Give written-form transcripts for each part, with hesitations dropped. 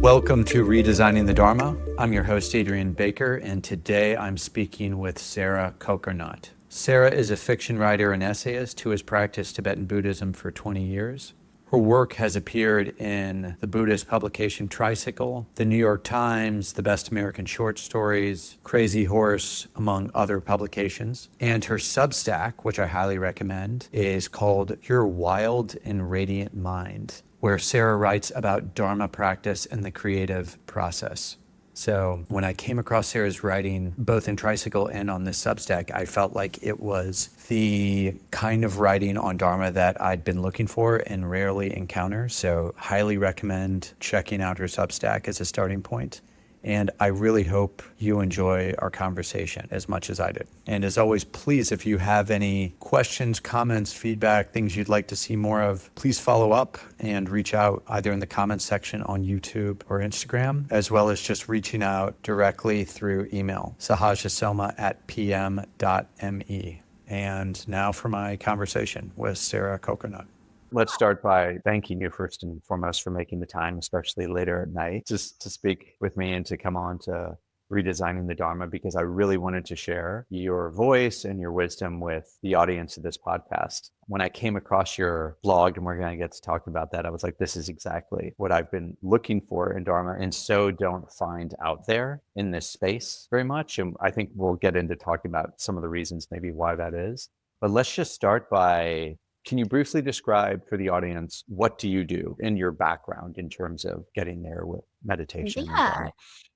Welcome to Redesigning the Dharma. I'm your host, Adrian Baker, and today I'm speaking with Sarah Kokernot. Sarah is a fiction writer and essayist who has practiced Tibetan Buddhism for 20 years. Her work has appeared in the Buddhist publication Tricycle, the New York Times, The Best American Short Stories, Crazy Horse, among other publications. And her Substack, which I highly recommend, is called Your Wild and Radiant Mind, where Sarah writes about Dharma practice and the creative process. So when I came across Sarah's writing, both in Tricycle and on this Substack, I felt like it was the kind of writing on Dharma that I'd been looking for and rarely encounter. So highly recommend checking out her Substack as a starting point. And I really hope you enjoy our conversation as much as I did. And as always, please, if you have any questions, comments, feedback, things you'd like to see more of, please follow up and reach out either in the comments section on YouTube or Instagram, as well as just reaching out directly through email, sahajasoma@pm.me. And now for my conversation with Sarah Kokernot. Let's start by thanking you first and foremost for making the time, especially later at night, just to speak with me and to come on to Redesigning the Dharma, because I really wanted to share your voice and your wisdom with the audience of this podcast. When I came across your blog, and we're going to get to talk about that, I was like, this is exactly what I've been looking for in Dharma and so don't find out there in this space very much. And I think we'll get into talking about some of the reasons maybe why that is. But let's just start by, can you briefly describe for the audience, what do you do in your background in terms of getting there with meditation?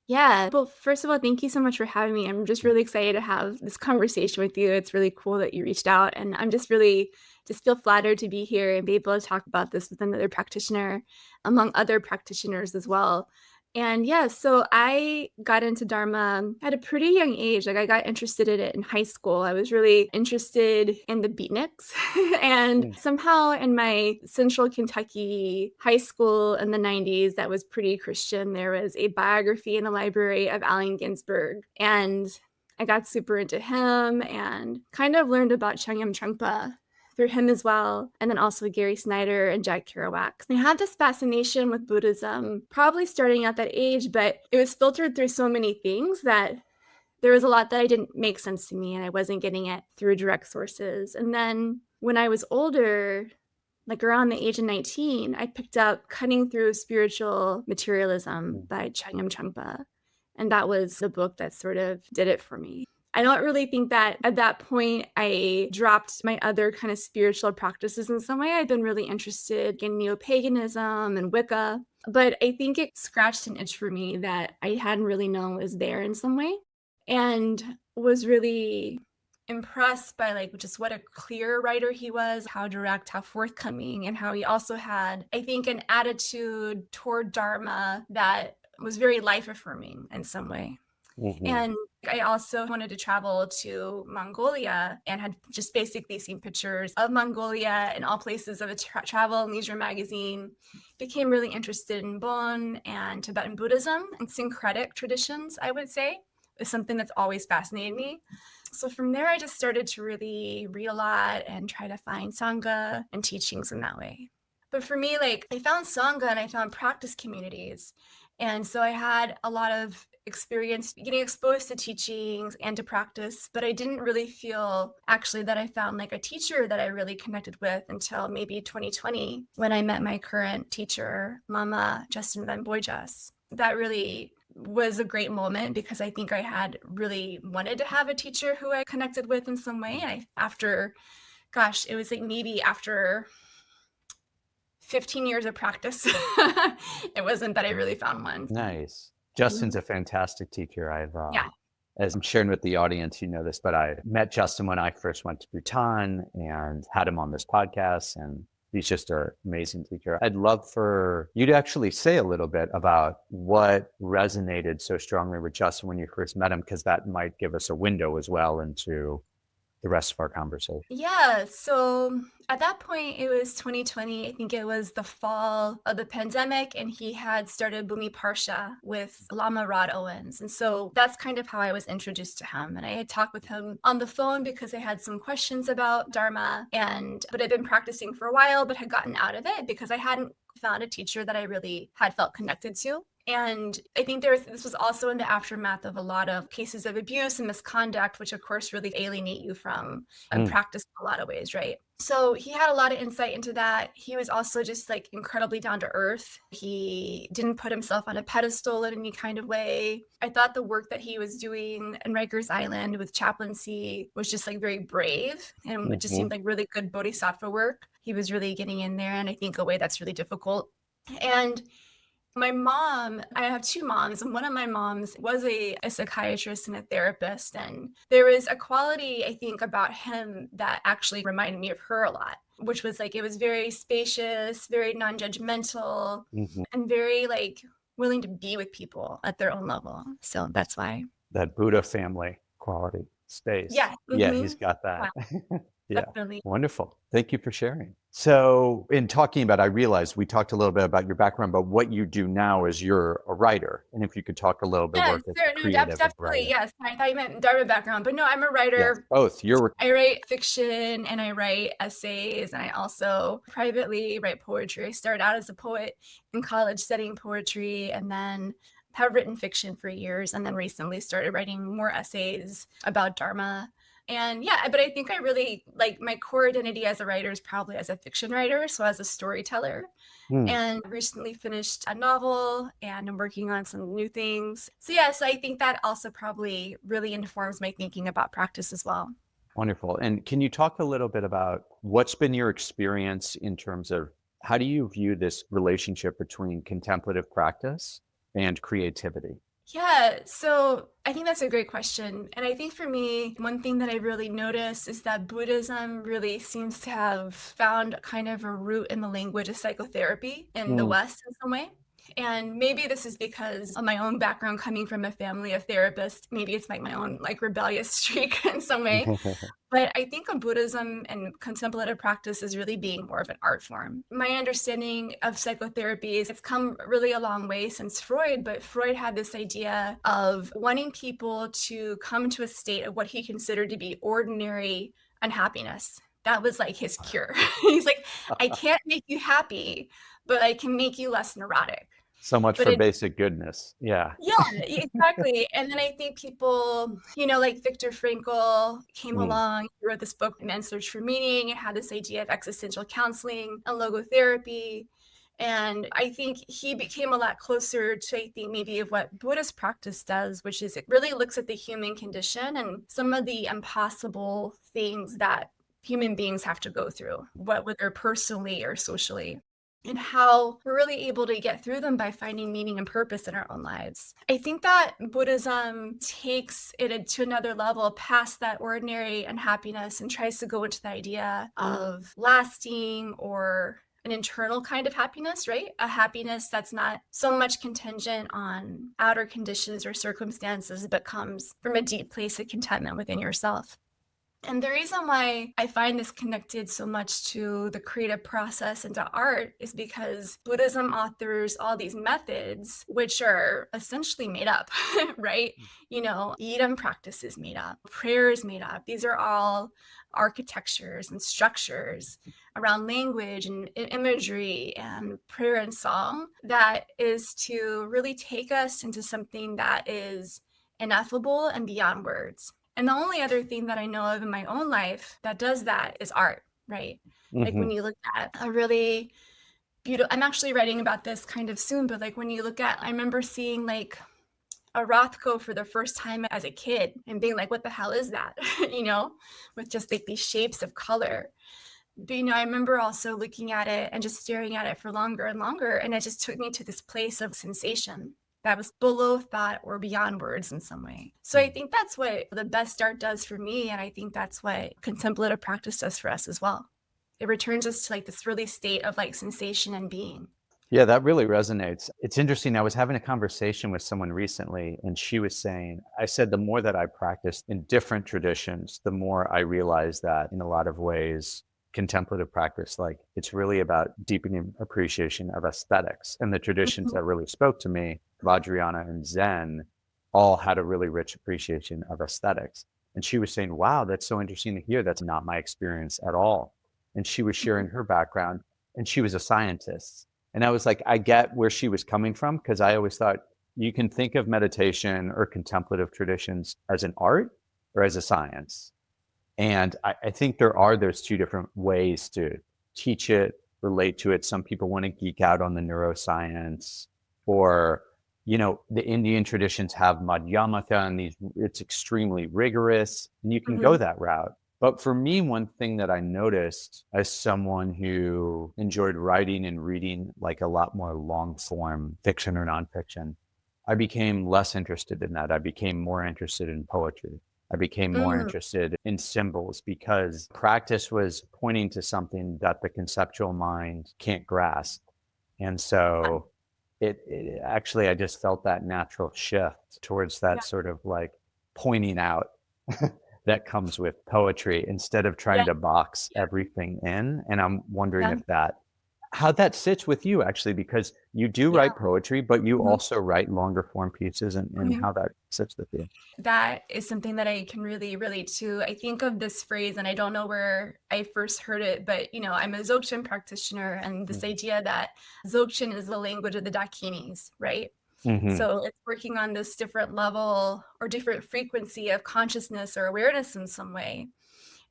Yeah. Well, first of all, thank you so much for having me. I'm just really excited to have this conversation with you. It's really cool that you reached out, and I'm just feel flattered to be here and be able to talk about this with another practitioner, among other practitioners as well. And yeah, so I got into Dharma at a pretty young age. Like I got interested in it in high school. I was really interested in the beatniks. And somehow in my central Kentucky high school in the 90s that was pretty Christian, there was a biography in the library of Allen Ginsberg. And I got super into him and kind of learned about Changyam Trungpa through him as well, and then also Gary Snyder and Jack Kerouac. I had this fascination with Buddhism, probably starting at that age, but it was filtered through so many things that there was a lot that didn't make sense to me, and I wasn't getting it through direct sources. And then when I was older, like around the age of 19, I picked up Cutting Through Spiritual Materialism by Changyam Trungpa, and that was the book that sort of did it for me. I don't really think that at that point I dropped my other kind of spiritual practices in some way. I've been really interested in neo-paganism and Wicca, but I think it scratched an itch for me that I hadn't really known was there in some way, and was really impressed by like just what a clear writer he was, how direct, how forthcoming, and how he also had, I think, an attitude toward Dharma that was very life-affirming in some way. Mm-hmm. And I also wanted to travel to Mongolia and had just basically seen pictures of Mongolia in all places of a travel and leisure magazine. Became really interested in Bon and Tibetan Buddhism and syncretic traditions, I would say, is something that's always fascinated me. So from there, I just started to really read a lot and try to find Sangha and teachings in that way. But for me, like I found Sangha and I found practice communities. And so I had a lot of experience getting exposed to teachings and to practice, but I didn't really feel actually that I found like a teacher that I really connected with until maybe 2020 when I met my current teacher, Lama Justin Van Bujdoss. That really was a great moment because I think I had really wanted to have a teacher who I connected with in some way. And it was like maybe after 15 years of practice, it wasn't that I really found one. Nice. Justin's a fantastic teacher. As I'm sharing with the audience, you know this, but I met Justin when I first went to Bhutan and had him on this podcast, and he's just an amazing teacher. I'd love for you to actually say a little bit about what resonated so strongly with Justin when you first met him, because that might give us a window as well into the rest of our conversation. Yeah, so at that point, it was 2020. I think it was the fall of the pandemic, and he had started Bhumi Parsha with Lama Rod Owens. And so that's kind of how I was introduced to him. And I had talked with him on the phone because I had some questions about Dharma, but I'd been practicing for a while, but had gotten out of it because I hadn't found a teacher that I really had felt connected to. And I think this was also in the aftermath of a lot of cases of abuse and misconduct, which of course really alienate you from Mm. practice in a lot of ways, right? So he had a lot of insight into that. He was also just like incredibly down to earth. He didn't put himself on a pedestal in any kind of way. I thought the work that he was doing in Rikers Island with chaplaincy was just like very brave, and it just Mm-hmm. seemed like really good bodhisattva work. He was really getting in there, and I think a way that's really difficult. And my mom, I have two moms, and one of my moms was a psychiatrist and a therapist. And there was a quality, I think, about him that actually reminded me of her a lot, which was like it was very spacious, very non judgmental, Mm-hmm. and very like willing to be with people at their own level. So that's why. That Buddha family quality space. Yeah. Yeah, he's got Wow, that. Yeah, definitely. wonderful. Thank you for sharing. So, in talking about, I realized we talked a little bit about your background, but what you do now is you're a writer. And if you could talk a little bit Yeah, work as a sure. No, creative of definitely. writing. Yes. I thought you meant Dharma background, but no, I'm a Yes, writer. both. You're I write fiction and I write essays, and I also privately write poetry. I started out as a poet in college studying poetry, and then have written fiction for years, and then recently started writing more essays about Dharma. And yeah, but I think I really like my core identity as a writer is probably as a fiction writer, so as a storyteller. hmm, And recently finished a novel and I'm working on some new things. So yeah, so I think that also probably really informs my thinking about practice as well. wonderful. And can you talk a little bit about what's been your experience in terms of how do you view this relationship between contemplative practice and creativity? Yeah, so I think that's a great question. And I think for me, one thing that I really noticed is that Buddhism really seems to have found kind of a root in the language of psychotherapy in the Mm. West in some way. And maybe this is because of my own background coming from a family of therapists. Maybe it's like my own like rebellious streak in some way. But I think of Buddhism and contemplative practice as really being more of an art form. My understanding of psychotherapy is it's come really a long way since Freud, but Freud had this idea of wanting people to come to a state of what he considered to be ordinary unhappiness. That was like his cure. He's like, I can't make you happy, but I can make you less neurotic. So much But for it basic goodness. Yeah. yeah, exactly. And then I think people, like Viktor Frankl came Mm. along, he wrote this book, Man's Search for Meaning. It had this idea of existential counseling and logotherapy. And I think he became a lot closer to, I think, maybe of what Buddhist practice does, which is it really looks at the human condition and some of the impossible things that human beings have to go through, whether personally or socially, and how we're really able to get through them by finding meaning and purpose in our own lives. I think that Buddhism takes it to another level past that ordinary unhappiness and tries to go into the idea of lasting or an internal kind of happiness, right? A happiness that's not so much contingent on outer conditions or circumstances, but comes from a deep place of contentment within yourself. And the reason why I find this connected so much to the creative process and to art is because Buddhism authors all these methods, which are essentially made up, right? Yidam practice is made up, prayer is made up. These are all architectures and structures around language and imagery and prayer and song that is to really take us into something that is ineffable and beyond words. And the only other thing that I know of in my own life that does that is art, right? Like Hmm. when you look at a really beautiful, I'm actually writing about this kind of soon, but like when you look at, I remember seeing like a Rothko for the first time as a kid and being like, what the hell is that? With just like these shapes of color. But, I remember also looking at it and just staring at it for longer and longer. And it just took me to this place of sensation that was below thought or beyond words in some way. So I think that's what the best art does for me. And I think that's what contemplative practice does for us as well. It returns us to like this really state of like sensation and being. Yeah, that really resonates. It's interesting. I was having a conversation with someone recently, and she was saying, I said, the more that I practiced in different traditions, the more I realized that in a lot of ways, contemplative practice, like it's really about deepening appreciation of aesthetics. And the traditions Mhm. that really spoke to me, Vajrayana and Zen, all had a really rich appreciation of aesthetics. And she was saying, wow, that's so interesting to hear. That's not my experience at all. And she was sharing her background, and she was a scientist. And I was like, I get where she was coming from, because I always thought you can think of meditation or contemplative traditions as an art or as a science. And I think there are those two different ways to teach it, relate to it. Some people want to geek out on the neuroscience, or, the Indian traditions have madhyamaka, and it's extremely rigorous, and you can go that route. But for me, one thing that I noticed as someone who enjoyed writing and reading like a lot more long form fiction or nonfiction, I became less interested in that. I became more interested in poetry. I became more interested in symbols, because practice was pointing to something that the conceptual mind can't grasp. And so it actually, I just felt that natural shift towards that sort of like pointing out that comes with poetry, instead of trying to box everything in. And I'm wondering if how that sits with you, actually, because you do write poetry, but you also write longer form pieces, and how that sits with you. That is something that I can really relate to. I think of this phrase, and I don't know where I first heard it, but I'm a Dzogchen practitioner, and this idea that Dzogchen is the language of the Dakinis, right? So it's working on this different level or different frequency of consciousness or awareness in some way.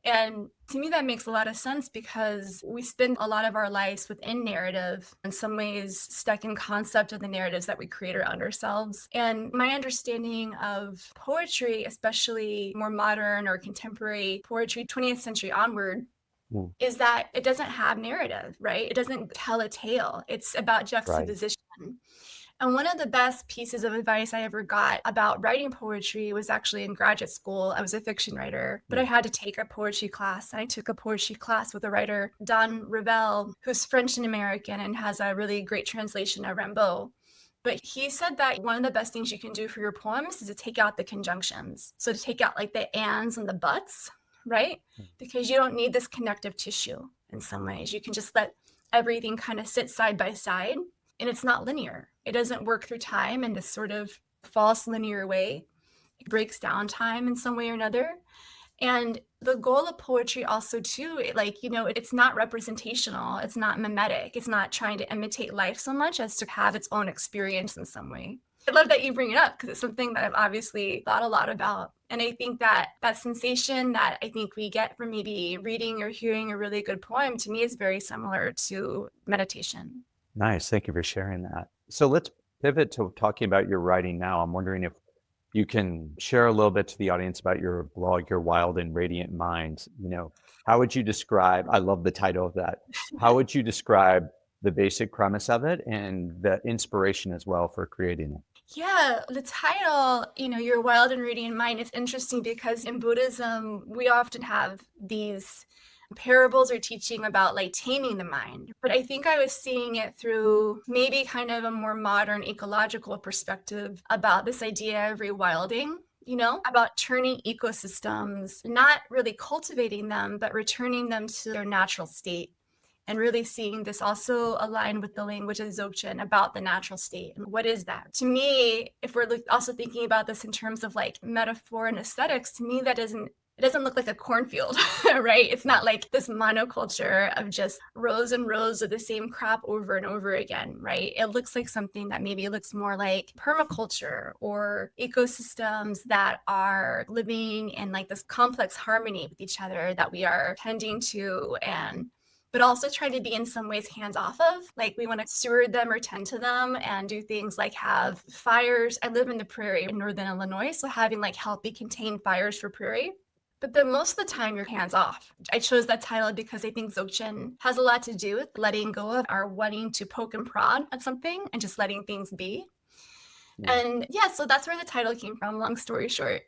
And to me, that makes a lot of sense, because we spend a lot of our lives within narrative, in some ways stuck in concept of the narratives that we create around ourselves. And my understanding of poetry, especially more modern or contemporary poetry, 20th century onward, is that it doesn't have narrative, right? It doesn't tell a tale. It's about juxtaposition. And one of the best pieces of advice I ever got about writing poetry was actually in graduate school. I was a fiction writer, but I had to take a poetry class. And I took a poetry class with a writer, Don Revelle, who's French and American and has a really great translation of Rimbaud. But he said that one of the best things you can do for your poems is to take out the conjunctions. So to take out like the ands and the buts, right? Because you don't need this connective tissue in some ways. You can just let everything kind of sit side by side. And it's not linear. It doesn't work through time in this sort of false linear way. It breaks down time in some way or another. And the goal of poetry also too, it's not representational. It's not mimetic. It's not trying to imitate life so much as to have its own experience in some way. I love that you bring it up, because it's something that I've obviously thought a lot about. And I think that sensation that I think we get from maybe reading or hearing a really good poem, to me, is very similar to meditation. Nice. Thank you for sharing that. So let's pivot to talking about your writing now. I'm wondering if you can share a little bit to the audience about your blog, Your Wild and Radiant Mind. How would you describe, I love the title of that. How would you describe the basic premise of it and the inspiration as well for creating it? Yeah, the title, Your Wild and Radiant Mind, is interesting because in Buddhism, we often have these parables or teaching about like taming the mind. But I think I was seeing it through maybe kind of a more modern ecological perspective about this idea of rewilding, about turning ecosystems, not really cultivating them, but returning them to their natural state. And really seeing this also align with the language of Dzogchen about the natural state. And what is that? To me, if we're also thinking about this in terms of like metaphor and aesthetics, to me, it doesn't look like a cornfield, right? It's not like this monoculture of just rows and rows of the same crop over and over again, right? It looks like something that maybe looks more like permaculture or ecosystems that are living in like this complex harmony with each other that we are tending to, but also trying to be in some ways hands off of. Like we want to steward them or tend to them and do things like have fires. I live in the prairie in northern Illinois, so having like healthy contained fires for prairie. But then most of the time you're hands off. I chose that title because I think Dzogchen has a lot to do with letting go of our wanting to poke and prod at something and just letting things be. And so that's where the title came from, long story short.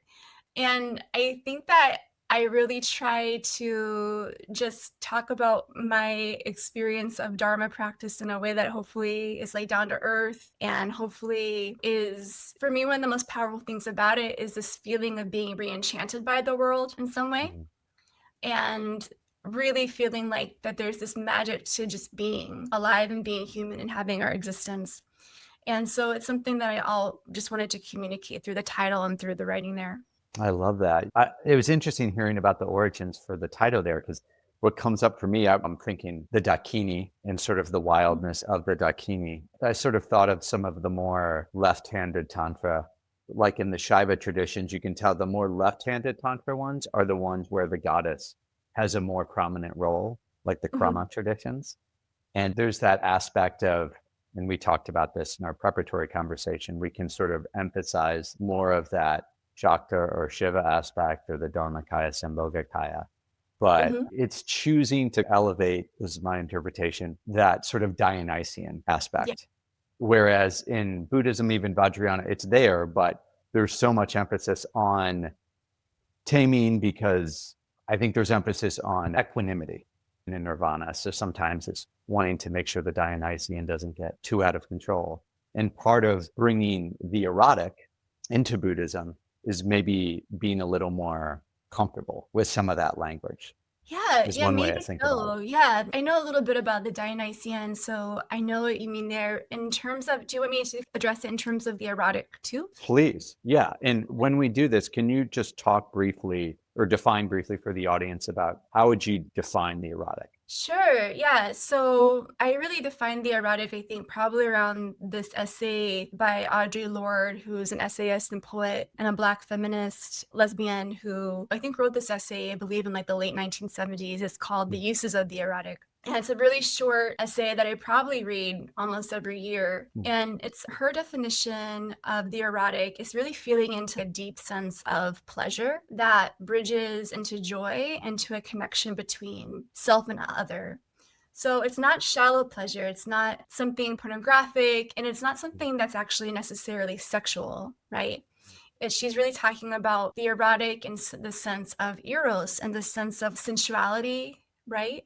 And I think that I really try to just talk about my experience of Dharma practice in a way that hopefully is like down to earth, and hopefully is, for me, one of the most powerful things about it is this feeling of being re-enchanted by the world in some way. And really feeling like that there's this magic to just being alive and being human and having our existence. And so it's something that I just wanted to communicate through the title and through the writing there. I love that. It was interesting hearing about the origins for the title there, because what comes up for me, I'm thinking the Dakini and sort of the wildness of the Dakini. I sort of thought of some of the more left-handed Tantra, like in the Shaiva traditions, you can tell the more left-handed Tantra ones are the ones where the goddess has a more prominent role, like the Krama traditions. And there's that aspect of, and we talked about this in our preparatory conversation, we can sort of emphasize more of that Shakta or Shiva aspect or the Dharmakaya, Sambhogakaya. But it's choosing to elevate, this is my interpretation, that sort of Dionysian aspect. Whereas in Buddhism, even Vajrayana, it's there, but there's so much emphasis on taming because I think there's emphasis on equanimity in nirvana. So sometimes it's wanting to make sure the Dionysian doesn't get too out of control. And part of bringing the erotic into Buddhism is maybe being a little more comfortable with some of that language. Is one way I Maybe think so. about it. Yeah, I know a little bit about the Dionysian, so I know what you mean there. In terms of, do you want me to address it in terms of the erotic too? Please. Yeah. And when we do this, can you just talk briefly or define briefly for the audience about how would you define the erotic? Sure, yeah. So I really defined the erotic, I think, probably around this essay by Audre Lorde, who's an essayist and poet and a Black feminist lesbian who I think wrote this essay, I believe, in like the late 1970s. It's called The Uses of the Erotic. And it's a really short essay that I probably read almost every year. And it's her definition of the erotic is really feeling into a deep sense of pleasure that bridges into joy, into a connection between self and other. So it's not shallow pleasure, it's not something pornographic, and it's not something that's actually necessarily sexual, right? She's really talking about the erotic in the sense of Eros and the sense of sensuality, right?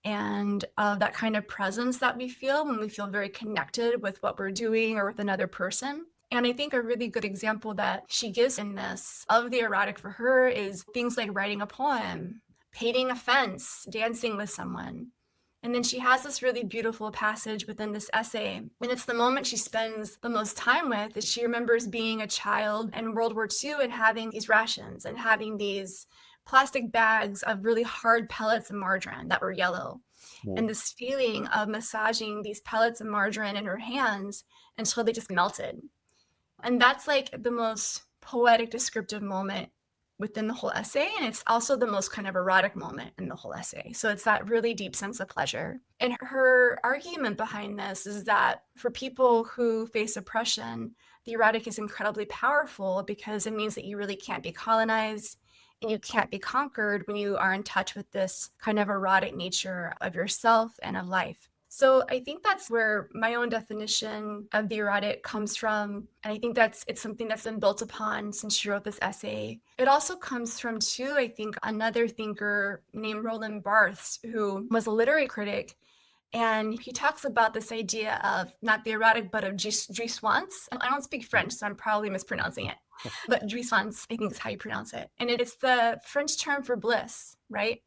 And of that kind of presence that we feel when we feel very connected with what we're doing or with another person. And I think a really good example that she gives in this of the erotic for her is things like writing a poem, painting a fence, dancing with someone. And then she has this really beautiful passage within this essay. And it's the moment she spends the most time with is she remembers being a child in World War II and having these rations and having these plastic bags of really hard pellets of margarine that were yellow. And this feeling of massaging these pellets of margarine in her hands until they just melted. And that's like the most poetic, descriptive moment within the whole essay. And it's also the most kind of erotic moment in the whole essay. So it's that really deep sense of pleasure. And her argument behind this is that for people who face oppression, the erotic is incredibly powerful because it means that you really can't be colonized and you can't be conquered when you are in touch with this kind of erotic nature of yourself and of life. So I think that's where my own definition of the erotic comes from. And I think it's something that's been built upon since she wrote this essay. It also comes from, too, I think, another thinker named Roland Barthes, who was a literary critic. And he talks about this idea of not the erotic, but of jouissance. I don't speak French, so I'm probably mispronouncing it. But jouissance, I think is how you pronounce it. And it's the French term for bliss, right?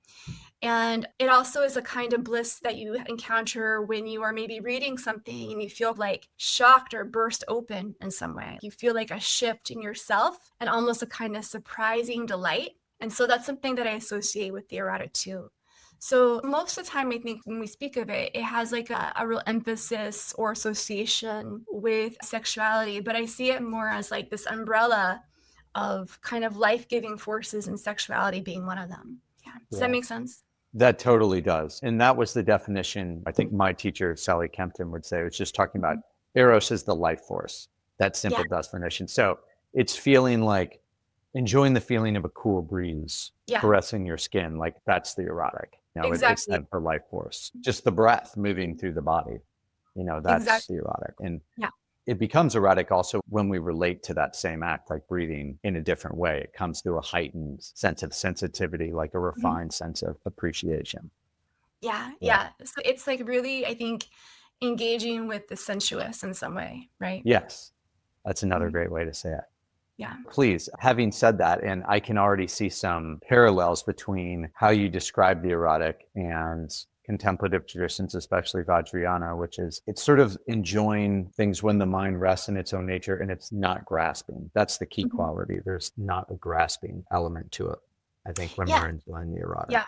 And it also is a kind of bliss that you encounter when you are maybe reading something and you feel like shocked or burst open in some way. You feel like a shift in yourself and almost a kind of surprising delight. And so that's something that I associate with the erotic too. So most of the time, I think when we speak of it, it has like a real emphasis or association with sexuality, but I see it more as like this umbrella of kind of life-giving forces and sexuality being one of them. Yeah. Does that make sense? That totally does. And that was the definition, I think my teacher, Sally Kempton, would say. It was just talking about Eros is the life force. That simple definition. So it's feeling like enjoying the feeling of a cool breeze caressing your skin. Like that's the erotic. It's that for life force. Just the breath moving through the body. That's the erotic. And it becomes erotic also when we relate to that same act, like breathing in a different way. It comes through a heightened sense of sensitivity, like a refined sense of appreciation. Yeah. So it's like really, I think, engaging with the sensuous in some way, right? Yes. That's another great way to say it. Yeah. Please, having said that, and I can already see some parallels between how you describe the erotic and contemplative traditions, especially Vajrayana, which is it's sort of enjoying things when the mind rests in its own nature and it's not grasping. That's the key quality. There's not a grasping element to it, I think, when we're enjoying the erotic. Yeah.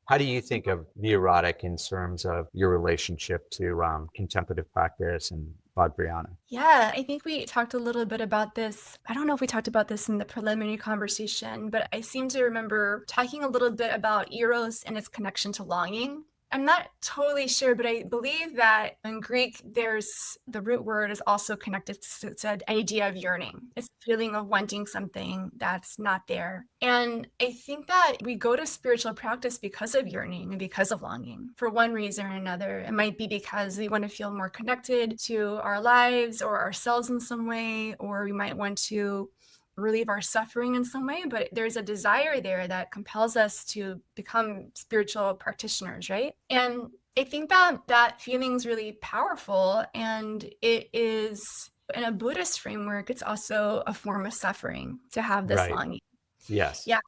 How do you think of the erotic in terms of your relationship to contemplative practice and Vajrayana? Yeah, I think we talked a little bit about this. I don't know if we talked about this in the preliminary conversation, but I seem to remember talking a little bit about Eros and its connection to longing. I'm not totally sure, but I believe that in Greek, there's the root word is also connected to the idea of yearning. It's a feeling of wanting something that's not there. And I think that we go to spiritual practice because of yearning and because of longing for one reason or another. It might be because we want to feel more connected to our lives or ourselves in some way, or we might want to relieve our suffering in some way, but there's a desire there that compels us to become spiritual practitioners, right? And I think that that feeling is really powerful, and it is in a Buddhist framework, it's also a form of suffering to have this Right. longing. Yes. Yeah.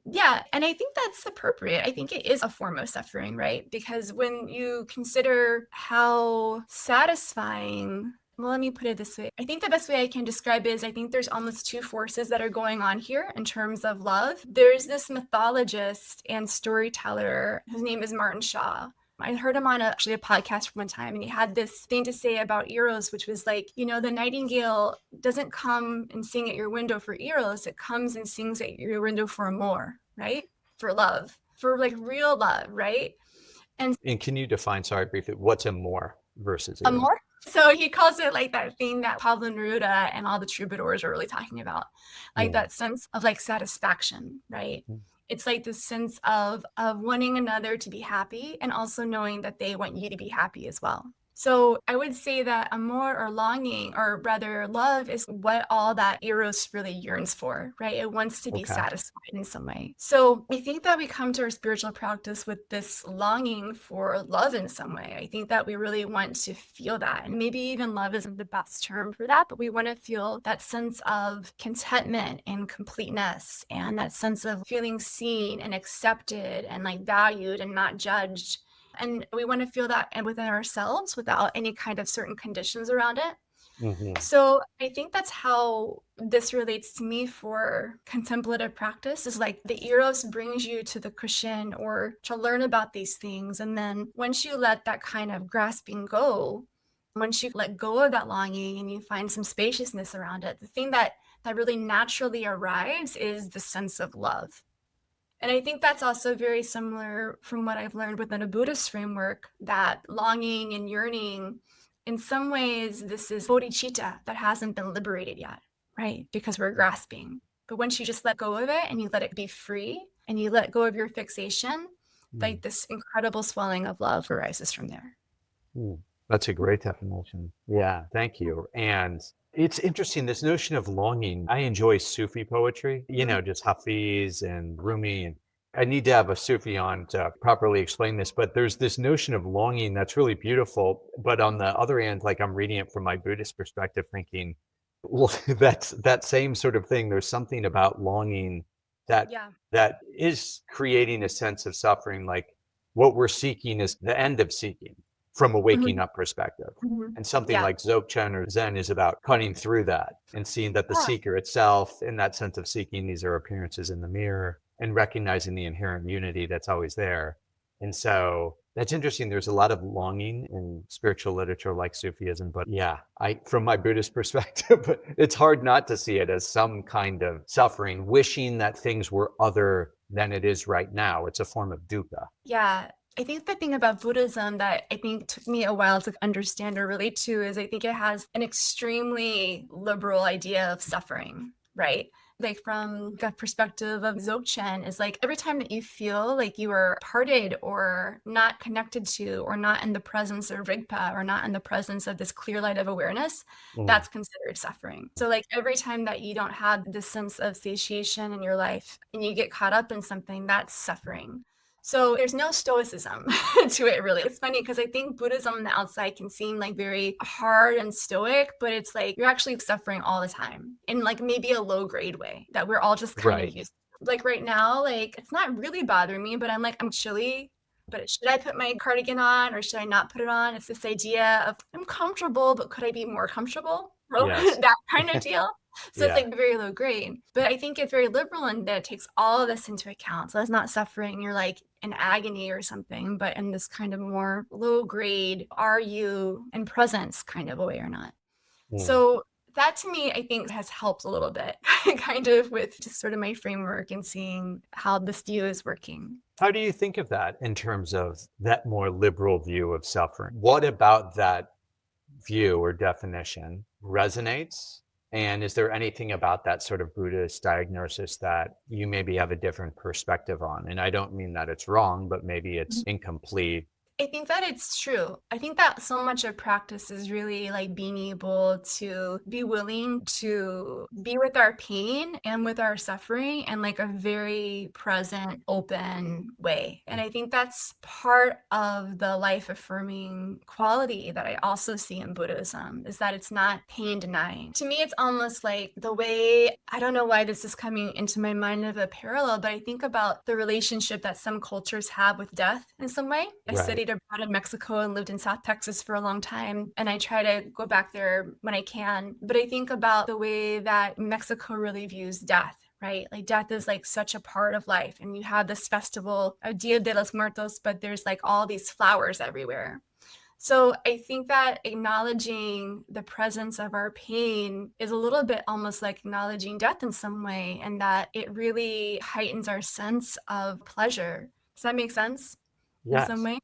Yeah, and I think that's appropriate. I think it is a form of suffering, right? Because when you consider how satisfying, well, let me put it this way. I think the best way I can describe it is I think there's almost two forces that are going on here in terms of love. There's this mythologist and storyteller whose name is Martin Shaw. I heard him on actually a podcast one time, and he had this thing to say about Eros, which was like, the nightingale doesn't come and sing at your window for Eros. It comes and sings at your window for amor, right? For love, for like real love, right? And And can you define, sorry, briefly, what's amor versus eros? amor. So he calls it like that thing that Pablo Neruda and all the troubadours are really talking about, like that sense of like satisfaction, right? It's like this sense of wanting another to be happy and also knowing that they want you to be happy as well. So I would say that amor or longing, or rather love, is what all that Eros really yearns for, right? It wants to be Okay. satisfied in some way. So I think that we come to our spiritual practice with this longing for love in some way. I think that we really want to feel that. And maybe even love isn't the best term for that, but we want to feel that sense of contentment and completeness and that sense of feeling seen and accepted and like valued and not judged. And we want to feel that within ourselves without any kind of certain conditions around it. So I think that's how this relates to me for contemplative practice, is like the Eros brings you to the cushion or to learn about these things. And then once you let that kind of grasping go, once you let go of that longing and you find some spaciousness around it, the thing that really naturally arrives is the sense of love. And I think that's also very similar from what I've learned within a Buddhist framework, that longing and yearning, in some ways, this is bodhicitta that hasn't been liberated yet, right? Because we're grasping. But once you just let go of it and you let it be free and you let go of your fixation, like this incredible swelling of love arises from there. That's a great definition. Yeah, thank you. And it's interesting, this notion of longing. I enjoy Sufi poetry, just Hafiz and Rumi. And I need to have a Sufi on to properly explain this, but there's this notion of longing that's really beautiful. But on the other end, like I'm reading it from my Buddhist perspective, thinking, well, that's that same sort of thing. There's something about longing that Yeah. that is creating a sense of suffering. Like what we're seeking is the end of seeking from a waking up perspective. And something Yeah. like Dzogchen or Zen is about cutting through that and seeing that the Yeah. seeker itself, in that sense of seeking, these are appearances in the mirror, and recognizing the inherent unity that's always there. And so that's interesting. There's a lot of longing in spiritual literature like Sufism, but yeah, from my Buddhist perspective, it's hard not to see it as some kind of suffering, wishing that things were other than it is right now. It's a form of dukkha. Yeah. I think the thing about Buddhism that I think took me a while to understand or relate to is I think it has an extremely liberal idea of suffering, right? Like from the perspective of Dzogchen, is like every time that you feel like you are parted or not connected to or not in the presence of Rigpa or not in the presence of this clear light of awareness, that's considered suffering. So like every time that you don't have this sense of satiation in your life and you get caught up in something, that's suffering. So there's no stoicism to it, really. It's funny because I think Buddhism on the outside can seem like very hard and stoic, but it's like you're actually suffering all the time in like maybe a low grade way that we're all just kind of used to. Like right now, like it's not really bothering me, but I'm chilly. But should I put my cardigan on or should I not put it on? It's this idea of I'm comfortable, but could I be more comfortable? Yes. That kind of deal. So it's Yeah. like very low grade. But I think it's very liberal in that it takes all of this into account. So it's not suffering, you're like in agony or something, but in this kind of more low grade, are you in presence kind of a way or not? Mm. So that to me, I think has helped a little bit kind of with just sort of my framework and seeing how this view is working. How do you think of that in terms of that more liberal view of suffering? What about that view or definition resonates? And is there anything about that sort of Buddhist diagnosis that you maybe have a different perspective on? And I don't mean that it's wrong, but maybe it's incomplete. I think that it's true. I think that so much of practice is really like being able to be willing to be with our pain and with our suffering in like a very present, open way. And I think that's part of the life affirming quality that I also see in Buddhism is that it's not pain denying. To me, it's almost like the way, I don't know why this is coming into my mind of a parallel, but I think about the relationship that some cultures have with death in some way. I Right. studied abroad in Mexico and lived in South Texas for a long time, and I try to go back there when I can. But I think about the way that Mexico really views death, right? Like death is like such a part of life. And you have this festival of Dia de los Muertos, but there's like all these flowers everywhere. So I think that acknowledging the presence of our pain is a little bit almost like acknowledging death in some way, and that it really heightens our sense of pleasure. Does that make sense in some Yes. way?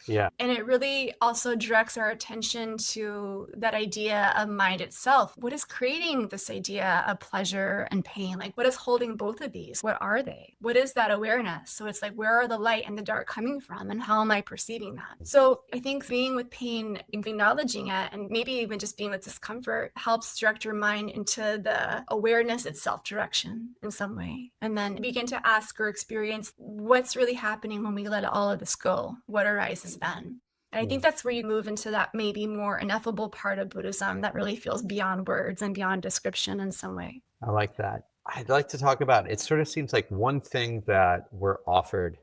Yeah. And it really also directs our attention to that idea of mind itself. What is creating this idea of pleasure and pain? Like, what is holding both of these? What are they? What is that awareness? So it's like, where are the light and the dark coming from? And how am I perceiving that? So I think being with pain and acknowledging it, and maybe even just being with discomfort, helps direct your mind into the awareness itself direction in some way. And then begin to ask or experience what's really happening when we let all of this go? What arises then? And I think that's where you move into that maybe more ineffable part of Buddhism that really feels beyond words and beyond description in some way. I like that. I'd like to talk about it. Sort of seems like one thing that we're offered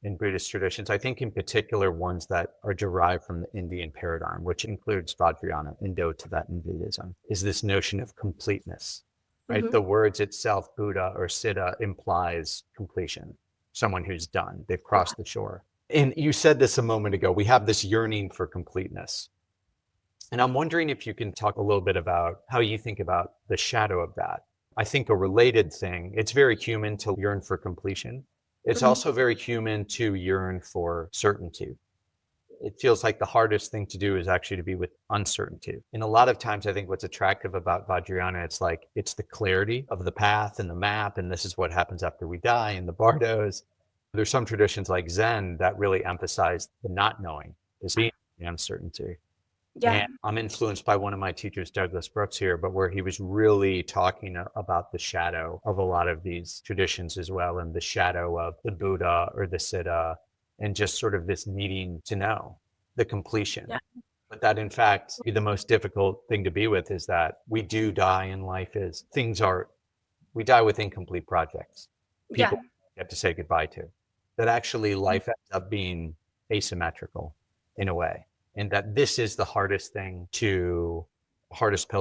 in Buddhist traditions, I think in particular ones that are derived from the Indian paradigm, which includes Vajrayana, Indo-Tibetan Buddhism, is this notion of completeness, right? Mm-hmm. The words itself, Buddha or Siddha, implies completion, someone who's done, they've crossed the shore. And you said this a moment ago, we have this yearning for completeness. And I'm wondering if you can talk a little bit about how you think about the shadow of that. I think a related thing, it's very human to yearn for completion. It's Mm-hmm. also very human to yearn for certainty. It feels like the hardest thing to do is actually to be with uncertainty. And a lot of times I think what's attractive about Vajrayana, it's like, it's the clarity of the path and the map, and this is what happens after we die, and the bardos. There's some traditions like Zen that really emphasize the not knowing, this being the uncertainty. Yeah. And I'm influenced by one of my teachers, Douglas Brooks here, but where he was really talking about the shadow of a lot of these traditions as well, and the shadow of the Buddha or the Siddha, and just sort of this needing to know the completion. Yeah. But that in fact, the most difficult thing to be with is that we do die in life is we die with incomplete projects. Yeah. People you have to say goodbye to. That actually life ends up being asymmetrical in a way. And that this is the hardest pill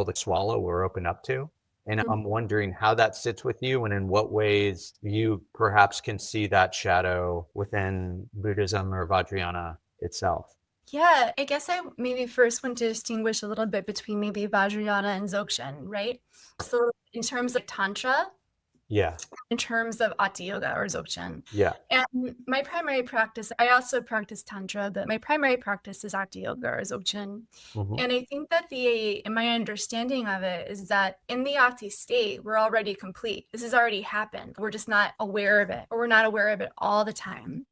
to swallow or open up to. And Mm-hmm. I'm wondering how that sits with you and in what ways you perhaps can see that shadow within Buddhism or Vajrayana itself. Yeah, I guess I maybe first want to distinguish a little bit between maybe Vajrayana and Dzogchen, right? So in terms of Tantra, Yeah. in terms of Hatha Yoga or Dzogchen. Yeah. And my primary practice, I also practice Tantra, but my primary practice is Hatha Yoga or Dzogchen. Mm-hmm. And I think that my understanding of it is that in the Ati state, we're already complete. This has already happened. We're just not aware of it, or we're not aware of it all the time.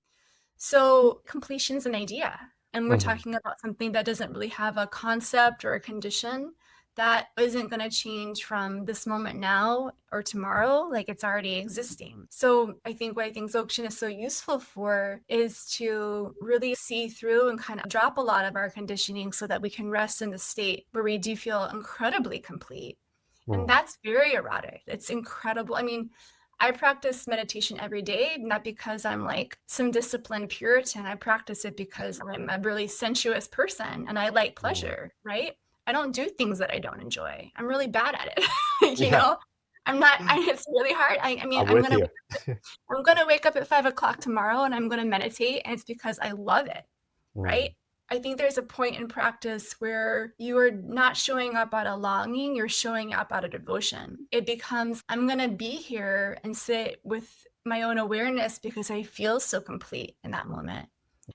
So completion's an idea. And we're talking about something that doesn't really have a concept or a condition that isn't going to change from this moment now or tomorrow, like it's already existing. So I think what I think Dzogchen is so useful for is to really see through and kind of drop a lot of our conditioning so that we can rest in the state where we do feel incredibly complete. And that's very erotic. It's incredible. I mean, I practice meditation every day, not because I'm like some disciplined Puritan. I practice it because I'm a really sensuous person and I like pleasure, right? I don't do things that I don't enjoy. I'm really bad at it. Yeah, It's really hard. I mean, I'm with you. I'm gonna wake up at 5 o'clock tomorrow and I'm gonna meditate, and it's because I love it, Mm, right? I think there's a point in practice where you are not showing up out of longing, you're showing up out of devotion. It becomes, I'm gonna be here and sit with my own awareness because I feel so complete in that moment.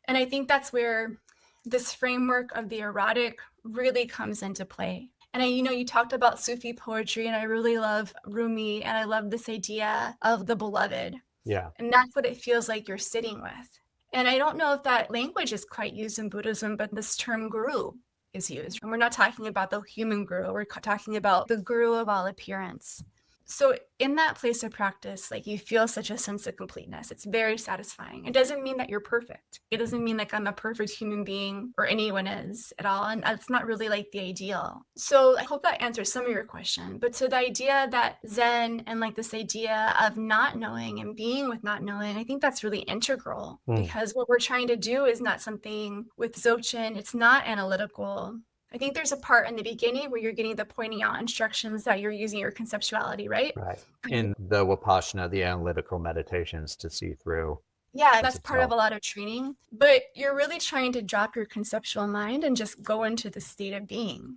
And I think that's where this framework of the erotic really comes into play. And you talked about Sufi poetry, and I really love Rumi, and I love this idea of the beloved. yeah. And that's what it feels like you're sitting with. And I don't know if that language is quite used in Buddhism, but this term guru is used. And we're not talking about the human guru, we're talking about the guru of all appearance. So in that place of practice, like, you feel such a sense of completeness. It's very satisfying. It doesn't mean that you're perfect. It doesn't mean like I'm a perfect human being or anyone is at all. And that's not really like the ideal. So I hope that answers some of your question. But to the idea that Zen and like this idea of not knowing and being with not knowing, I think that's really integral, because what we're trying to do is not something with Dzogchen. It's not analytical. I think there's a part in the beginning where you're getting the pointing out instructions that you're using your conceptuality, right? Right. In the Vipassana, the analytical meditations to see through. Yeah, that's part of a lot of training. But you're really trying to drop your conceptual mind and just go into the state of being.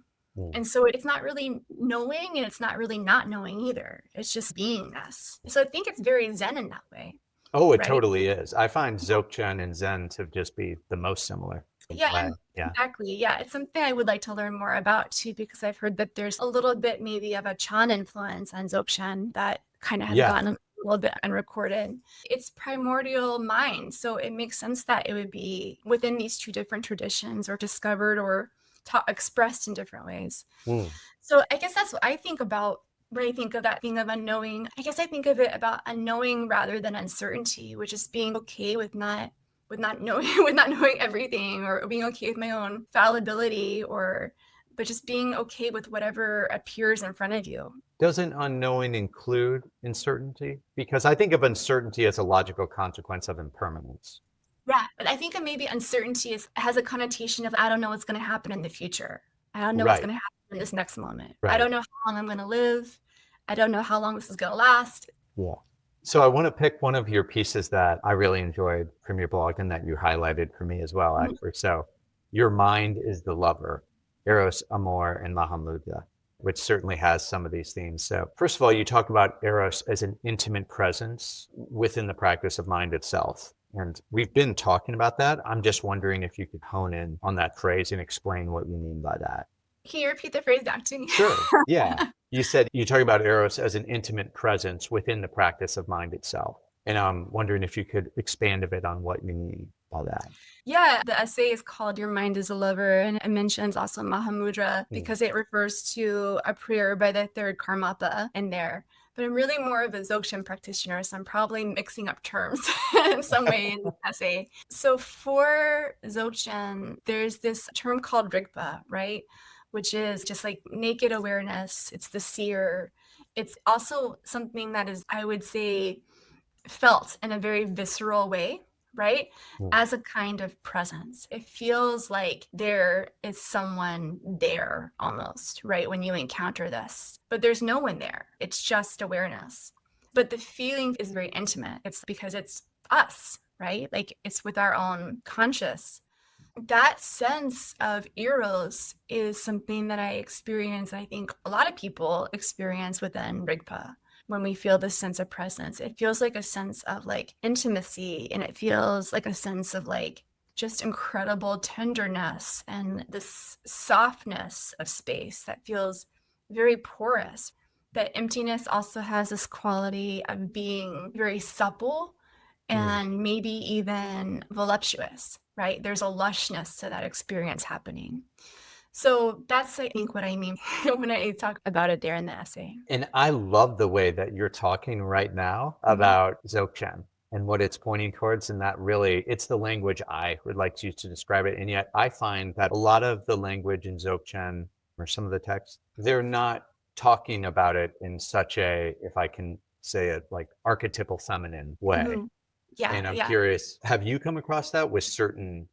And so it's not really knowing, and it's not really not knowing either. It's just beingness. So I think it's very Zen in that way. Oh, it Right. totally is. I find Dzogchen and Zen to just be the most similar. Yeah, Yeah. exactly. Yeah, it's something I would like to learn more about too, because I've heard that there's a little bit maybe of a Chan influence on Dzogchen that kind of has gotten a little bit unrecorded. It's primordial mind, so it makes sense that it would be within these two different traditions, or discovered or expressed in different ways. So I guess that's what I think about when I think of that thing of unknowing. I guess I think of it about unknowing rather than uncertainty, which is being okay with not knowing everything, or being okay with my own fallibility, but just being okay with whatever appears in front of you. Doesn't unknowing include uncertainty? Because I think of uncertainty as a logical consequence of impermanence. Yeah, but I think that maybe uncertainty has a connotation of, I don't know what's going to happen in the future. I don't know what's going to happen in this next moment. I don't know how long I'm going to live. I don't know how long this is going to last. Yeah. So I want to pick one of your pieces that I really enjoyed from your blog, and that you highlighted for me as well, actually. So your mind is the lover, Eros, Amor, and Mahamudra, which certainly has some of these themes. So first of all, you talk about Eros as an intimate presence within the practice of mind itself. And we've been talking about that. I'm just wondering if you could hone in on that phrase and explain what you mean by that. Can you repeat the phrase back to me? Sure. Yeah. You said you talk about Eros as an intimate presence within the practice of mind itself. And I'm wondering if you could expand a bit on what you mean by that. Yeah, the essay is called Your Mind is a Lover, and it mentions also Mahamudra because it refers to a prayer by the third Karmapa in there. But I'm really more of a Dzogchen practitioner, so I'm probably mixing up terms in some way in the essay. So for Dzogchen, there's this term called Rigpa, right? Which is just like naked awareness. It's the seer. It's also something that is, I would say, felt in a very visceral way, right? As a kind of presence. It feels like there is someone there almost, right? When you encounter this, but there's no one there. It's just awareness. But the feeling is very intimate. It's because it's us, right? Like, it's with our own conscious. That sense of Eros is something that I experience, I think a lot of people experience within Rigpa. When we feel this sense of presence, it feels like a sense of like intimacy, and it feels like a sense of like just incredible tenderness and this softness of space that feels very porous. That emptiness also has this quality of being very supple and maybe even voluptuous, right? There's a lushness to that experience happening. So that's, I think, what I mean when I talk about it there in the essay. And I love the way that you're talking right now about Dzogchen and what it's pointing towards. And that really, it's the language I would like to use to describe it. And yet I find that a lot of the language in Dzogchen, or some of the texts, they're not talking about it in such a, if I can say it, like archetypal feminine way. Yeah, and I'm curious, have you come across that with certain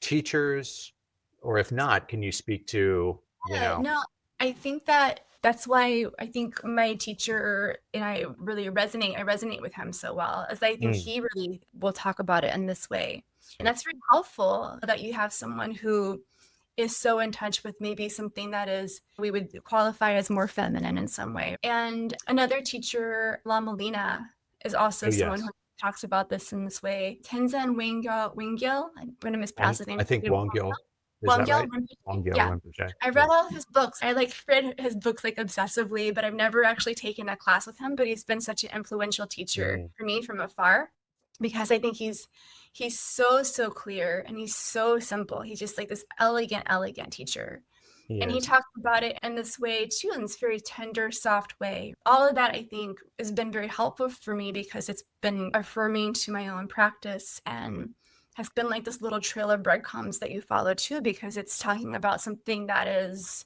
teachers? Or if not, can you speak to you know? No, I think that's why I think my teacher and I really resonate. I resonate with him so well, as I think Mm, he really will talk about it in this way. And sweet. that's very helpful that you have someone who is so in touch with maybe something that is, we would qualify as more feminine in some way. And another teacher, Lina, is also Oh, someone yes. who talks about this in this way. Tenzin Wangyal, I'm going to mispronounce his I name. think Wongil, is that Wangyal right? Wongil yeah. Rinpoche. I Yeah. read all of his books. I like read his books like obsessively, but I've never actually taken a class with him. But he's been such an influential teacher Mm, for me from afar, because I think he's so clear and he's so simple. He's just like this elegant teacher. he And he is. talks about it in this way too, in this very tender, soft way. All of that I think has been very helpful for me because it's been affirming to my own practice and has been like this little trail of breadcrumbs that you follow too, because it's talking about something that is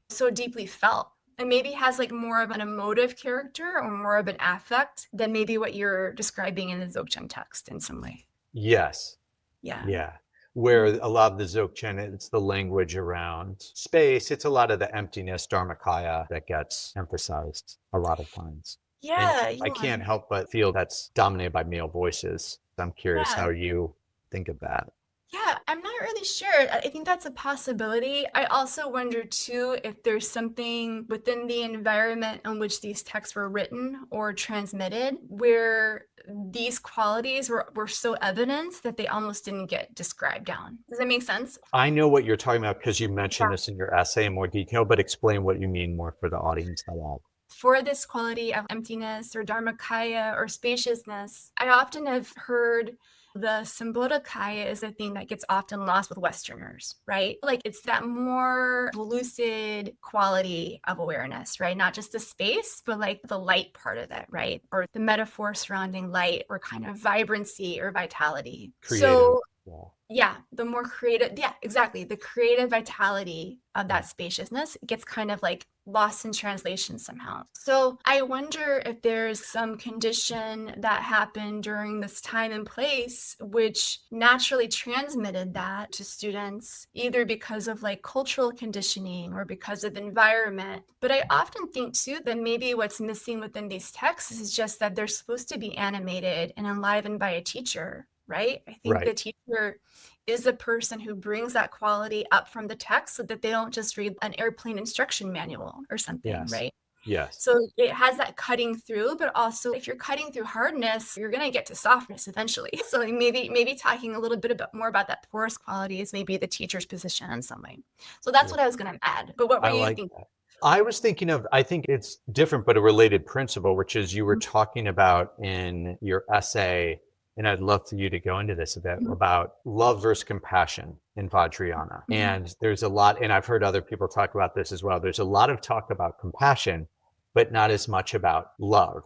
so deeply felt and maybe has like more of an emotive character or more of an affect than maybe what you're describing in the Dzogchen text in some way. Yes. Yeah. Yeah. Where a lot of the Dzogchen, it's the language around space. It's a lot of the emptiness, Dharmakaya, that gets emphasized a lot of times. And Yeah. I can't help but feel that's dominated by male voices. I'm curious Yeah. how you think of that. Yeah, I'm not really sure. I think that's a possibility. I also wonder too if there's something within the environment in which these texts were written or transmitted where these qualities were so evident that they almost didn't get described down. Does that make sense? I know what you're talking about because you Yeah. mentioned this in your essay in more detail, but explain what you mean more for the audience that won't. For this quality of emptiness or dharmakaya or spaciousness, I often have heard the Sambodhakaya is a thing that gets often lost with Westerners, right? Like it's that more lucid quality of awareness, right? Not just the space, but like the light part of it, right? Or the metaphor surrounding light or kind of vibrancy or vitality. Creative. So Yeah. yeah, the more creative, yeah, exactly. The creative vitality of that spaciousness gets kind of like lost in translation somehow. So I wonder if there's some condition that happened during this time and place which naturally transmitted that to students, either because of like cultural conditioning or because of environment. But I often think too that maybe what's missing within these texts is just that they're supposed to be animated and enlivened by a teacher, right? I think the Right. teacher is the person who brings that quality up from the text so that they don't just read an airplane instruction manual or something, Yes. right? Yes. So it has that cutting through, but also if you're cutting through hardness, you're going to get to softness eventually. So maybe talking a little bit more about that porous quality is maybe the teacher's position in some way. So that's what I was going to add. But what were I you like thinking? that. I was thinking of, I think it's different, but a related principle, which is you were talking about in your essay, and I'd love for you to go into this a bit, about love versus compassion in Vajrayana. And there's a lot, and I've heard other people talk about this as well. There's a lot of talk about compassion, but not as much about love.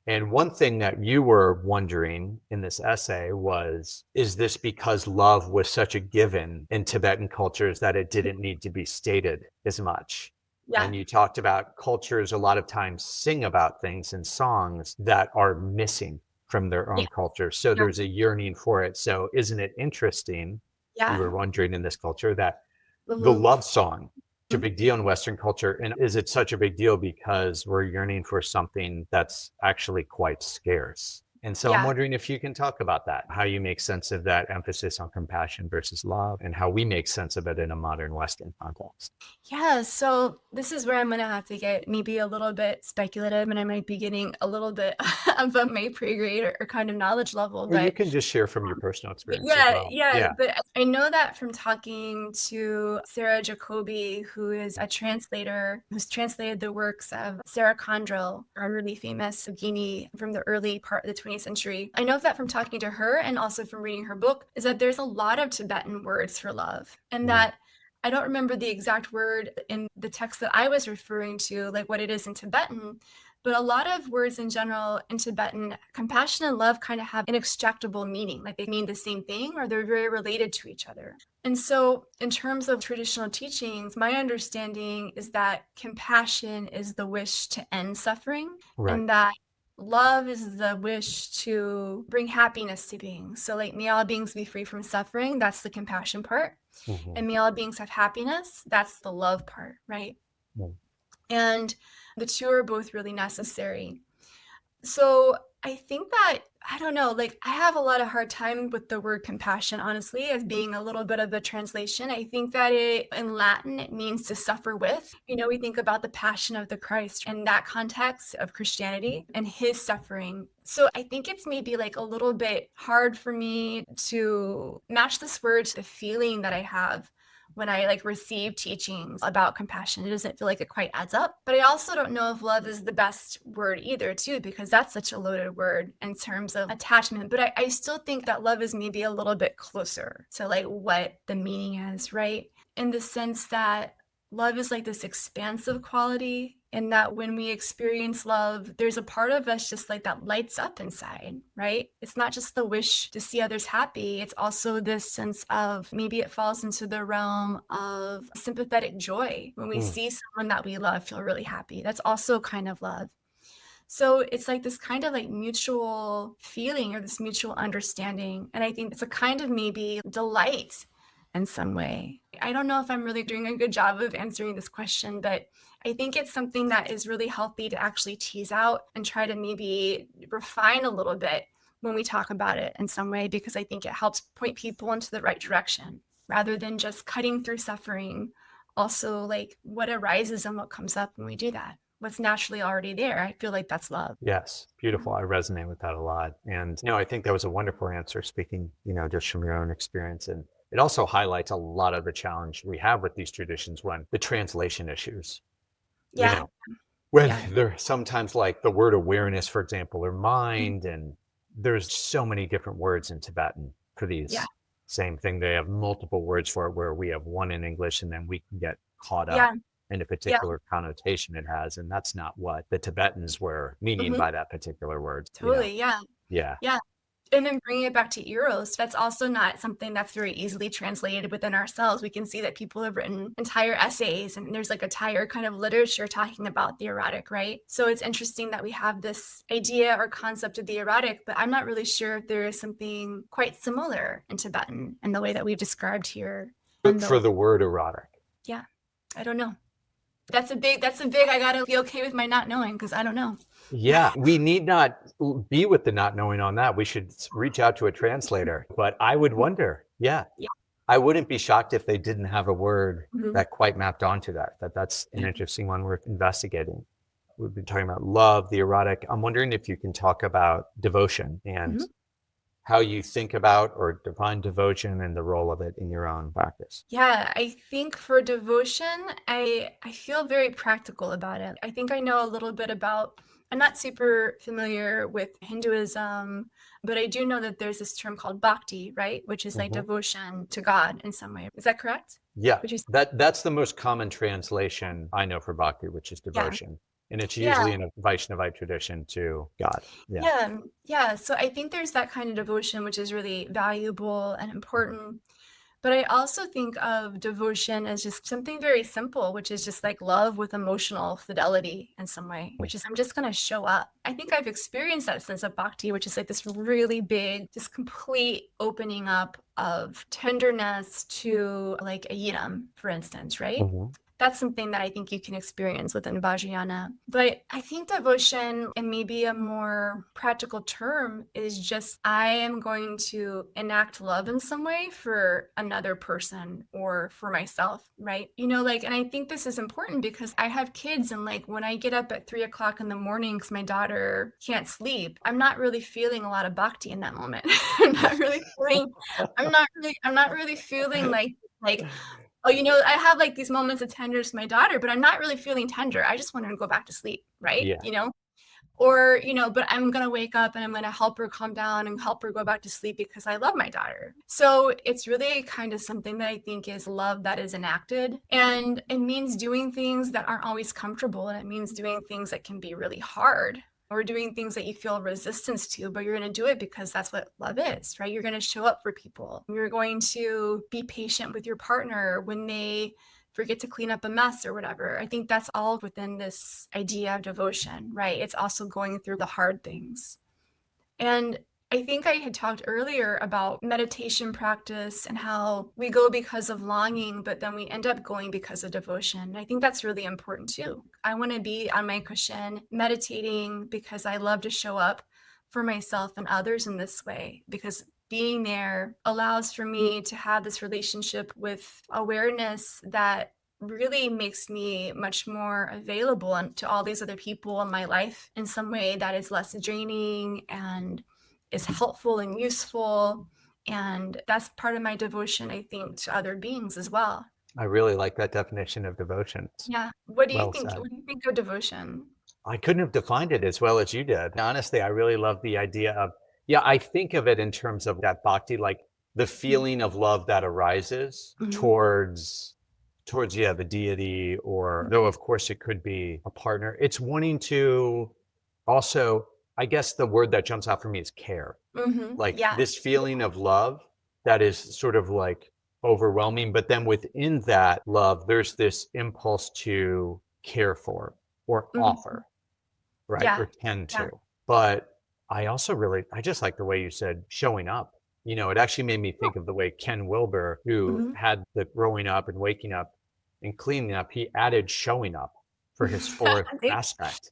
And one thing that you were wondering in this essay was, is this because love was such a given in Tibetan cultures that it didn't need to be stated as much? Yeah. And you talked about cultures a lot of times sing about things in songs that are missing from their own Yeah. culture. So Yeah. there's a yearning for it. So isn't it interesting, you were Yeah. wondering in this culture, that the Mhm. love song is a Mhm. big deal in Western culture? And is it such a big deal because we're yearning for something that's actually quite scarce? And so I'm Yeah. wondering if you can talk about that, how you make sense of that emphasis on compassion versus love, and how we make sense of it in a modern Western context. Yeah, so this is where I'm going to have to get maybe a little bit speculative, and I might be getting a little bit above my pay grade or kind of knowledge level. Or you But can just share from your personal experience as yeah, well. yeah. But I know that from talking to Sarah Jacoby, who is a translator who's translated the works of Sarah Condrell, a really famous Yogini from the early part of the 20th century. I know that from talking to her and also from reading her book, is that there's a lot of Tibetan words for love, and that I don't remember the exact word in the text that I was referring to, like what it is in Tibetan, but a lot of words in general in Tibetan, compassion and love kind of have inextricable meaning. Like they mean the same thing or they're very related to each other. And so in terms of traditional teachings, my understanding is that compassion is the wish to end suffering, Right. and that love is the wish to bring happiness to beings. So like, may all beings be free from suffering. That's the compassion part. And may all beings have happiness. That's the love part, right? And the two are both really necessary. So I think that, I don't know, like I have a lot of hard time with the word compassion, honestly, as being a little bit of a translation. I think that in Latin, it means to suffer with. We think about the passion of the Christ in that context of Christianity and his suffering. So I think it's maybe like a little bit hard for me to match this word to the feeling that I have when I like receive teachings about compassion. It doesn't feel like it quite adds up. But I also don't know if love is the best word either, too, because that's such a loaded word in terms of attachment. But I still think that love is maybe a little bit closer to like what the meaning is, right? In the sense that love is like this expansive quality, and that when we experience love, there's a part of us just like that lights up inside, right? It's not just the wish to see others happy. It's also this sense of, maybe it falls into the realm of sympathetic joy when we see someone that we love feel really happy. That's also kind of love. So it's like this kind of like mutual feeling or this mutual understanding. And I think it's a kind of maybe delight in some way. I don't know if I'm really doing a good job of answering this question, but I think it's something that is really healthy to actually tease out and try to maybe refine a little bit when we talk about it in some way, because I think it helps point people into the right direction rather than just cutting through suffering. Also, like what arises and what comes up when we do that, what's naturally already there. I feel like that's love. Yes, beautiful. I resonate with that a lot. And, I think that was a wonderful answer, speaking, just from your own experience. And it also highlights a lot of the challenge we have with these traditions when the translation issues. Yeah. When they're sometimes like the word awareness, for example, or mind, and there's so many different words in Tibetan for these. Yeah. Same thing. They have multiple words for it, where we have one in English, and then we can get caught up in a particular connotation it has. And that's not what the Tibetans were meaning by that particular word. Totally. Yeah. Yeah. Yeah. And then bringing it back to Eros, that's also not something that's very easily translated within ourselves. We can see that people have written entire essays, and there's like entire kind of literature talking about the erotic, right? So it's interesting that we have this idea or concept of the erotic, but I'm not really sure if there is something quite similar in Tibetan in the way that we've described here. But for the word erotic. Yeah, I don't know. That's a big, I gotta be okay with my not knowing, because I don't know. Yeah, we need not be with the not knowing on that. We should reach out to a translator. But I would wonder, I wouldn't be shocked if they didn't have a word that quite mapped onto that. That's an interesting one we're investigating. We've been talking about love, the erotic. I'm wondering if you can talk about devotion and how you think about or define devotion and the role of it in your own practice. Yeah, I think for devotion, I feel very practical about it. I think I know a little bit about, I'm not super familiar with Hinduism, but I do know that there's this term called bhakti, right? Which is like devotion to God in some way. Is that correct? Yeah, that's the most common translation I know for bhakti, which is devotion. And it's usually in a Vaishnavite tradition to God. Yeah. So I think there's that kind of devotion, which is really valuable and important. But I also think of devotion as just something very simple, which is just like love with emotional fidelity in some way, which is I'm just going to show up. I think I've experienced that sense of bhakti, which is like this really big, just complete opening up of tenderness to like a yidam, for instance, right? That's something that I think you can experience within Vajrayana. But I think devotion, and maybe a more practical term, is just I am going to enact love in some way for another person or for myself, right? And I think this is important because I have kids, and like when I get up at 3 o'clock in the morning because my daughter can't sleep, I'm not really feeling a lot of bhakti in that moment. I'm not really feeling like oh, I have like these moments of tenderness to my daughter, but I'm not really feeling tender. I just want her to go back to sleep, right? Or, but I'm going to wake up and I'm going to help her calm down and help her go back to sleep because I love my daughter. So it's really kind of something that I think is love that is enacted. And it means doing things that aren't always comfortable. And it means doing things that can be really hard, or doing things that you feel resistance to, but you're going to do it because that's what love is, right? You're going to show up for people. You're going to be patient with your partner when they forget to clean up a mess or whatever. I think that's all within this idea of devotion, right? It's also going through the hard things. And I think I had talked earlier about meditation practice and how we go because of longing, but then we end up going because of devotion. I think that's really important too. I want to be on my cushion meditating because I love to show up for myself and others in this way, because being there allows for me to have this relationship with awareness that really makes me much more available to all these other people in my life in some way that is less draining and is helpful and useful. And that's part of my devotion, I think, to other beings as well. I really like that definition of devotion. Yeah. What do you Well think? said. What do you think of devotion? I couldn't have defined it as well as you did. Honestly, I really love the idea of, yeah, I think of it in terms of that bhakti, like the feeling of love that arises towards the deity, or though of course it could be a partner. It's wanting to also, I guess the word that jumps out for me is care. Like Yeah. this feeling of love that is sort of like overwhelming, but then within that love, there's this impulse to care for or offer, right? Yeah. Or tend Yeah. to. But I just like the way you said showing up. It actually made me think of the way Ken Wilber, who had the growing up and waking up and cleaning up, he added showing up for his fourth aspect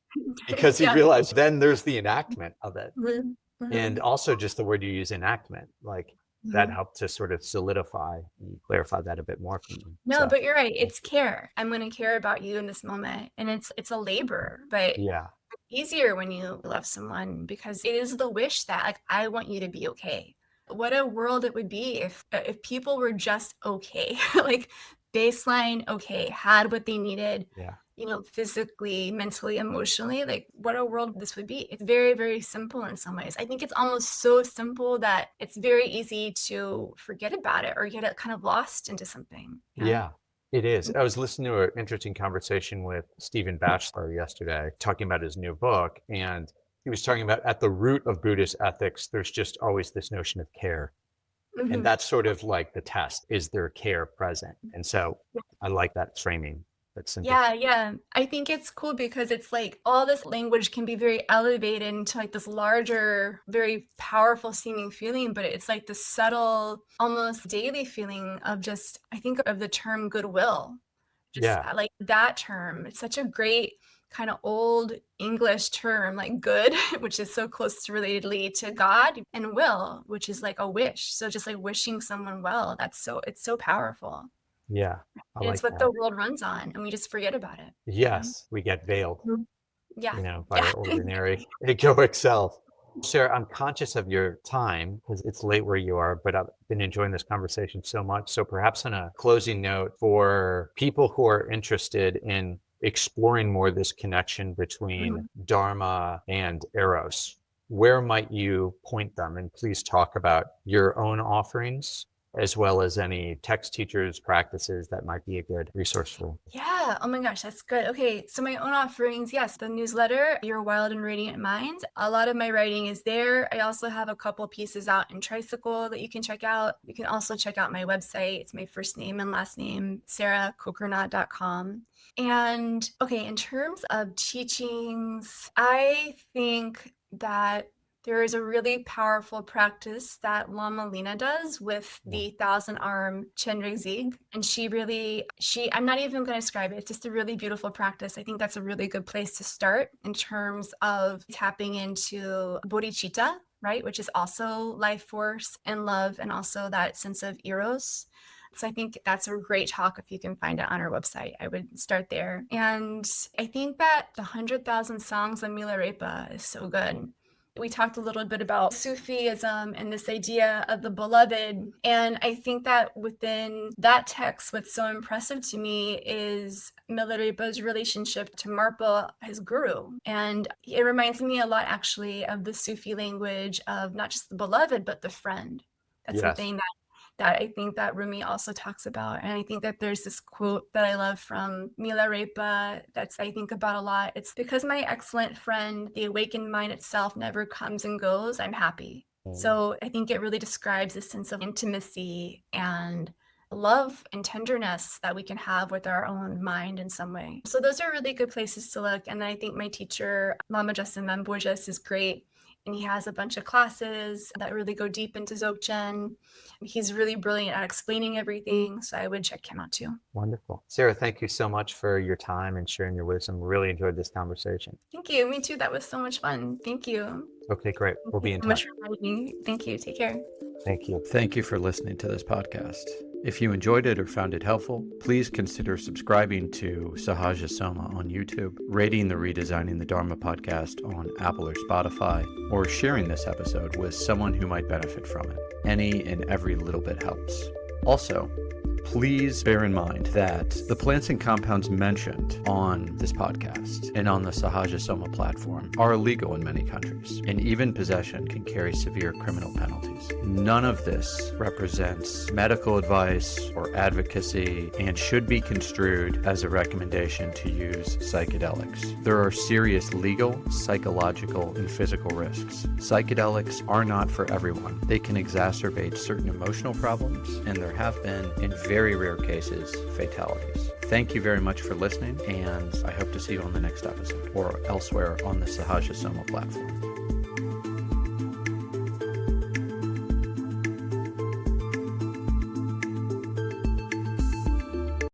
because he Yeah. realized then there's the enactment of it. Mhm. And also just the word you use, enactment, like that helped to sort of solidify and clarify that a bit more for me. No, So, but you're right. It's care. I'm going to care about you in this moment. And it's a labor, but yeah, easier when you love someone, because it is the wish that, like, I want you to be okay. What a world it would be if people were just okay, like baseline okay, had what they needed, yeah. physically, mentally, emotionally. Like, what a world this would be. It's very, very simple in some ways. I think it's almost so simple that it's very easy to forget about it or get it kind of lost into something. Yeah, it is. I was listening to an interesting conversation with Stephen Batchelor yesterday, talking about his new book. And he was talking about at the root of Buddhist ethics, there's just always this notion of care. And that's sort of like the test. Is there care present? And so I like that framing. That's simple. Yeah. I think it's cool because it's like all this language can be very elevated into like this larger, very powerful seeming feeling, but it's like the subtle, almost daily feeling of just, I think of the term goodwill. Just Yeah. like that term. It's such a great kind of old English term, like good, which is so close to relatedly to God, and will, which is like a wish. So just like wishing someone well, it's so powerful. Yeah. I And like it's what that. the world runs on, and we just forget about it. Yes, we get veiled, Yeah. by our ordinary egoic self. Sarah, I'm conscious of your time because it's late where you are, but I've been enjoying this conversation so much. So perhaps on a closing note for people who are interested in exploring more this connection between Dharma and Eros, where might you point them? And please talk about your own offerings as well as any text teachers practices that might be a good resource for. Yeah. Oh my gosh, that's good. Okay. So my own offerings, yes, the newsletter, Your Wild and Radiant Mind. A lot of my writing is there. I also have a couple pieces out in Tricycle that you can check out. You can also check out my website. It's my first name and last name, sarahkokernot.com. And okay, in terms of teachings, I think that there is a really powerful practice that Lama Lina does with the 1,000-arm Chenrezig. And I'm not even going to describe it. It's just a really beautiful practice. I think that's a really good place to start in terms of tapping into bodhicitta, right? Which is also life force and love, and also that sense of Eros. So I think that's a great talk if you can find it on our website. I would start there. And I think that the 100,000 Songs of Milarepa is so good. We talked a little bit about Sufism and this idea of the beloved. And I think that within that text, what's so impressive to me is Milarepa's relationship to Marpa, his guru. And it reminds me a lot, actually, of the Sufi language of not just the beloved, but the friend. That's something that I think that Rumi also talks about. And I think that there's this quote that I love from Milarepa that's I think about a lot. It's because my excellent friend, the awakened mind itself, never comes and goes, I'm happy. So I think it really describes a sense of intimacy and love and tenderness that we can have with our own mind in some way. So those are really good places to look. And then I think my teacher, Lama Bujdoss, is great. And he has a bunch of classes that really go deep into Dzogchen. He's really brilliant at explaining everything. So I would check him out too. Wonderful. Sarah, thank you so much for your time and sharing your wisdom. Really enjoyed this conversation. Thank you. Me too. That was so much fun. Thank you. Okay, great. We'll be in Thank you so touch. much for inviting me. Thank you. Take care. Thank you. Thank you for listening to this podcast. If you enjoyed it or found it helpful, please consider subscribing to Sahaja Soma on YouTube, rating the Redesigning the Dharma podcast on Apple or Spotify, or sharing this episode with someone who might benefit from it. Any and every little bit helps. Also, please bear in mind that the plants and compounds mentioned on this podcast and on the Sahaja Soma platform are illegal in many countries, and even possession can carry severe criminal penalties. None of this represents medical advice or advocacy and should be construed as a recommendation to use psychedelics. There are serious legal, psychological, and physical risks. Psychedelics are not for everyone. They can exacerbate certain emotional problems, and there have been, in very rare cases, fatalities. Thank you very much for listening, and I hope to see you on the next episode or elsewhere on the Sahaja Soma platform.